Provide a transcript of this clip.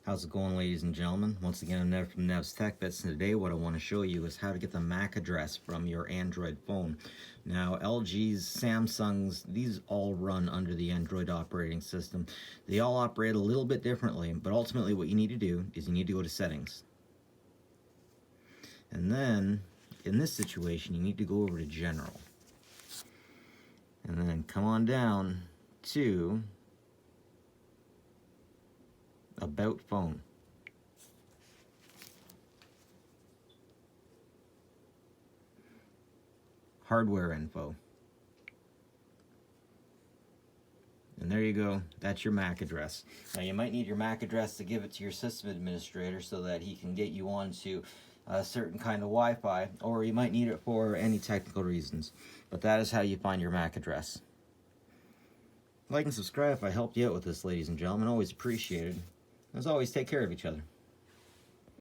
How's it going, ladies and gentlemen? Once again, I'm Nev from Nev's Tech Bits, and today what I want to show you is how to get the MAC address from your Android phone. Now, LG's, Samsung's, these all run under the Android operating system. They all operate a little bit differently, but ultimately what you need to do is you need to go to Settings. And then, in this situation, you need to go over to General. And then come on down to About Phone. Hardware info. And there you go, that's your MAC address. Now you might need your MAC address to give it to your system administrator so that he can get you onto a certain kind of Wi-Fi, or you might need it for any technical reasons. But that is how you find your MAC address. Like and subscribe if I helped you out with this, ladies and gentlemen. Always appreciated. As always, take care of each other.